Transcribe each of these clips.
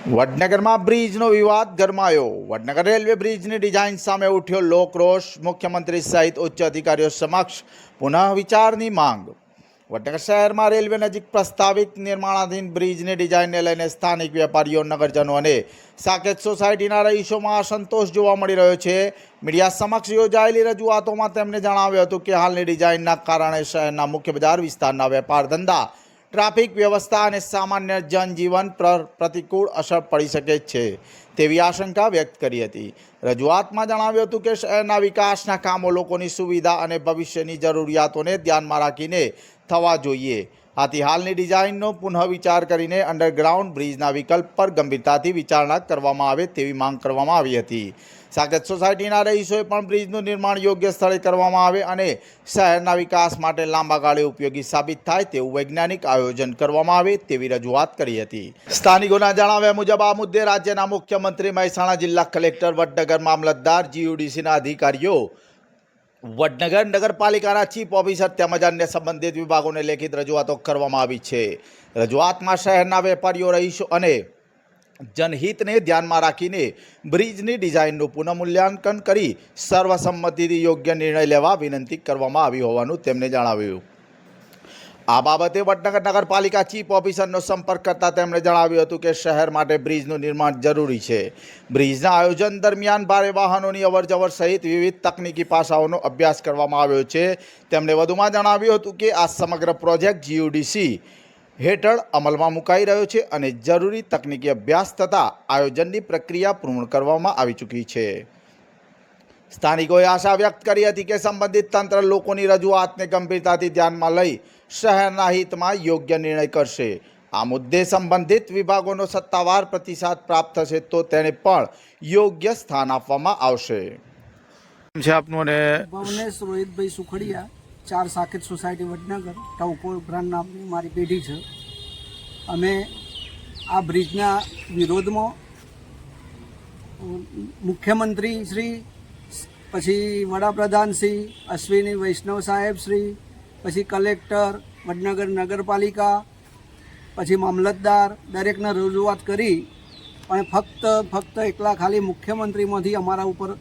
વડનગરમાં બ્રિજનો વિવાદ ગરમાયો. વડનગર રેલવે બ્રિજની ડિઝાઇન સામે ઉઠ્યો લોકરોષ. મુખ્યમંત્રી સહિત ઉચ્ચ અધિકારીઓ સમક્ષ પુનઃ વિચારની માંગ. વડનગર શહેરમાં રેલવે નજીક પ્રસ્તાવિત નિર્માણાધીન બ્રિજની ડિઝાઇનને લઈને સ્થાનિક વેપારીઓ, નગરજનો અને સાકેત સોસાયટીના રહીશોમાં અસંતોષ જોવા મળી રહ્યો છે. મીડિયા સમક્ષ યોજાયેલી રજૂઆતોમાં તેમણે જણાવ્યું હતું કે હાલની ડિઝાઇનના કારણે શહેરના મુખ્ય બજાર વિસ્તારના વેપાર ધંધા, ટ્રાફિક વ્યવસ્થા અને સામાન્ય જનજીવન પર પ્રતિકૂળ અસર પડી શકે છે તેવી આશંકા વ્યક્ત કરી હતી. રજૂઆતમાં જણાવ્યું હતું કે શહેરના વિકાસના કામો લોકોની સુવિધા અને ભવિષ્યની જરૂરિયાતોને ધ્યાનમાં રાખીને થવા જોઈએ. આથી હાલની ડિઝાઇનનો પુનઃ વિચાર કરીને અંડરગ્રાઉન્ડ બ્રિજના વિકલ્પ પર ગંભીરતાથી વિચારણા કરવામાં આવે તેવી માંગ કરવામાં આવી હતી. સાકેત સોસાયટીના રહીશોએ પણ બ્રિજનું નિર્માણ યોગ્ય સ્થળે કરવામાં આવે અને શહેરના વિકાસ માટે લાંબા ગાળે ઉપયોગી સાબિત થાય તેવું વૈજ્ઞાનિક આયોજન કરવામાં આવે તેવી રજૂઆત કરી હતી. સ્થાનિકોના જણાવ્યા મુજબ આ મુદ્દે રાજ્યના મુખ્યમંત્રી, મહેસાણા જિલ્લા કલેક્ટર, વડનગર મામલતદાર, GUDCના અધિકારીઓ, વડનગર નગરપાલિકાના ચીફ ઓફિસર તેમજ અન્ય સંબંધિત વિભાગોને લેખિત રજૂઆતો કરવામાં આવી છે. રજૂઆતમાં શહેરના વેપારીઓ, રહીશો અને જનહિતને ધ્યાનમાં રાખીને બ્રિજની ડિઝાઇનનું પુનઃમૂલ્યાંકન કરી સર્વસંમતિથી યોગ્ય નિર્ણય લેવા વિનંતી કરવામાં આવી હોવાનું તેમણે જણાવ્યું. આ બાબતે વડનગર નગરપાલિકા ચીફ ઓફિસરનો સંપર્ક કરતા તેમણે જણાવ્યું હતું કે શહેર માટે બ્રિજનું નિર્માણ જરૂરી છે. બ્રિજના આયોજન દરમિયાન ભારે વાહનોની અવરજવર સહિત વિવિધ તકનીકી પાસાઓનો અભ્યાસ કરવામાં આવ્યો છે. તેમણે વધુમાં જણાવ્યું હતું કે આ સમગ્ર પ્રોજેક્ટ GUDC હેઠળ અમલમાં મુકાઈ રહ્યો છે અને જરૂરી તકનીકી અભ્યાસ તથા આયોજનની પ્રક્રિયા પૂર્ણ કરવામાં આવી ચૂકી છે. સ્થાનિકોએ આશા વ્યક્ત કરી હતી કે સંબંધિત તંત્ર લોકોની રજૂઆતને ગંભીરતાથી ધ્યાનમાં લઈ શહેરના હિતમાં યોગ્ય નિર્ણય કરશે. આ મુદ્દે સંબંધિત વિભાગોનો સત્તાવાર પ્રતિસાદ પ્રાપ્ત થશે તો તેને પણ યોગ્ય સ્થાન આપવામાં આવશે. છે આપનું અને ભવનેશ રોહિતભાઈ સુખડિયા, 4 સાકેત સોસાયટી વડનગર, ટાઉકો બ્રાન્ડ નામની મારી પેઢી છે. અમે આ બ્રિજના વિરોધમાં મુખ્યમંત્રી શ્રી, પછી વડાપ્રધાન શ્રી, અશ્વિની વૈષ્ણવ સાહેબ શ્રી, પછી કલેક્ટર, વડનગર નગરપાલિકા, પછી મામલતદાર, દરેકને રજૂઆત કરી પણ ફક્ત એકલા ખાલી મુખ્યમંત્રીમાંથી અમારા ઉપર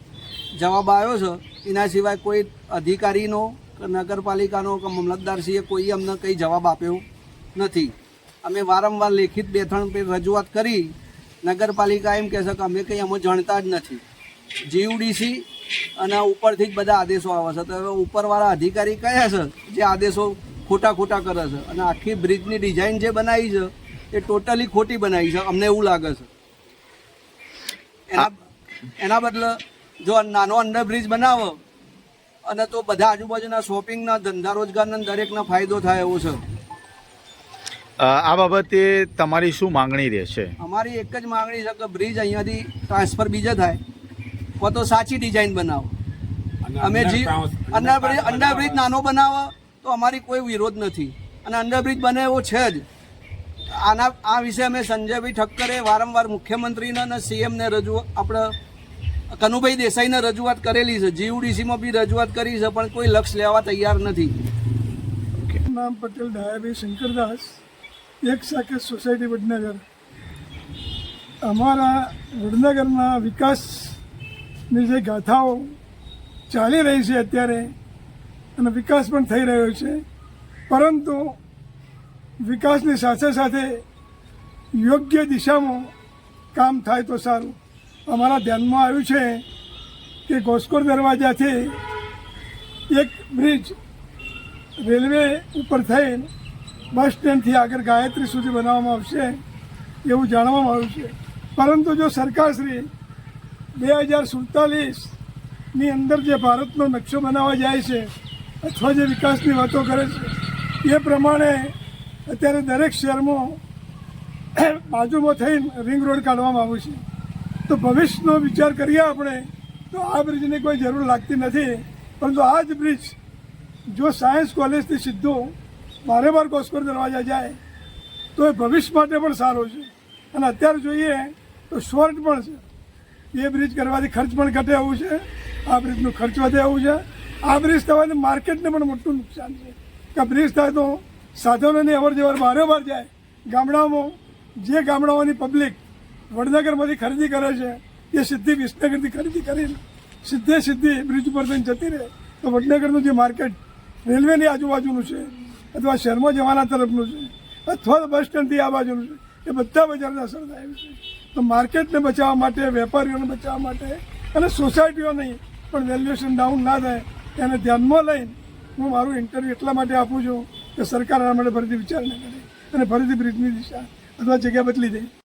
જવાબ આવ્યો છે. એના સિવાય કોઈ અધિકારીનો, નગરપાલિકાનો કે મામલતદારશ્રીએ કોઈ અમને કંઈ જવાબ આપ્યો નથી. અમે વારંવાર લેખિત 2-3 રજૂઆત કરી. નગરપાલિકા એમ કહે છે કે અમે કંઈ અમે જાણતા જ નથી. GUDC અને ઉપરથી જ બધા આદેશો આવે છે. તો હવે ઉપરવાળા અધિકારી કયા છે જે આદેશો ખોટા કરે છે અને આખી બ્રિજની ડિઝાઇન જે બનાવી છે એ ટોટલી ખોટી બનાવી છે, અમને એવું લાગે છે. એના બદલે જો નાનો અંડરબ્રિજ બનાવો અને તો બધા આજુબાજુના શોપિંગના ધંધા રોજગારના દરેકને ફાયદો થાય એવો છે. આ બાબતે તમારી શું માંગણી રહેશે? અમારી એક જ માંગણી છે કે બ્રિજ અહીંયાથી ટ્રાન્સફર બીજે થાય તો સાચી ડિઝાઇન બનાવો. અમે અંડરબ્રિજ નાનો બનાવો તો અમારી કોઈ વિરોધ નથી અને અંડરબ્રિજ બને એવો છે જ. આ વિશે અમે સંજયભાઈ ઠક્કરે વારંવાર મુખ્યમંત્રીને અને CMને આપણે કનુભાઈ દેસાઈને રજૂઆત કરેલી છે. GUDCમાં બી રજૂઆત કરી છે પણ કોઈ લક્ષ લેવા તૈયાર નથી. નામ પટેલ ડાયાભાઈ શંકરદાસ, 1 સાકેત સોસાયટી વડનગર. અમારા વડનગરના વિકાસની જે ગાથાઓ ચાલી રહી છે અત્યારે અને વિકાસ પણ થઈ રહ્યો છે, પરંતુ વિકાસની સાથે યોગ્ય દિશામાં કામ થાય તો સારું. અમારા ધ્યાનમાં આવ્યું છે કે ઘોસકોર દરવાજાથી એક બ્રિજ રેલવે ઉપર થઈ બસ સ્ટેન્ડથી આગળ ગાયત્રી સુધી બનાવવામાં આવશે એવું જાણવામાં આવ્યું છે. પરંતુ જો સરકારશ્રી 2047ની અંદર જે ભારતનો નકશો બનાવવા જાય છે અથવા જે વિકાસની વાતો કરે છે એ પ્રમાણે અત્યારે દરેક શહેરમાં બાજુમાં થઈને રિંગ રોડ કાઢવામાં આવ્યું છે. તો ભવિષ્યનો વિચાર કરીએ આપણે તો આ બ્રિજની કોઈ જરૂર લાગતી નથી. પરંતુ આ જ બ્રિજ જો સાયન્સ કોલેજથી સીધો બારે ઘોસકોર દરવાજા જાય તો એ ભવિષ્ય માટે પણ સારો છે. અને અત્યારે જોઈએ તો શોર્ટ પણ છે. એ બ્રિજ કરવાથી ખર્ચ પણ ઘટે એવું છે, આ બ્રિજનું ખર્ચ વધે એવું છે. આ બ્રિજ થવાથી માર્કેટને પણ મોટું નુકસાન છે કે બ્રિજ થાય તો સાધનોની અવર જવર બારે જાય. ગામડાઓમાં જે ગામડાઓની પબ્લિક વડનગરમાંથી ખરીદી કરે છે એ સીધી વિસનગરથી ખરીદી કરીને સીધી બ્રિજ ઉપર થઈને જતી રહે તો વડનગરનું જે માર્કેટ રેલવેની આજુબાજુનું છે અથવા શહેરમાં જવાના તરફનું છે અથવા તો બસ સ્ટેન્ડથી આ બાજુનું છે એ બધા બજારને અસર થાય છે. તો માર્કેટને બચાવવા માટે, વેપારીઓને બચાવવા માટે અને સોસાયટીઓ નહીં પણ વેલ્યુએશન ડાઉન ના થાય એને ધ્યાનમાં લઈને હું મારું ઇન્ટરવ્યૂ એટલા માટે આપું છું કે સરકાર આ માટે ફરીથી વિચારણા કરે અને ફરીથી બ્રિજની દિશા અથવા જગ્યા બદલી દે.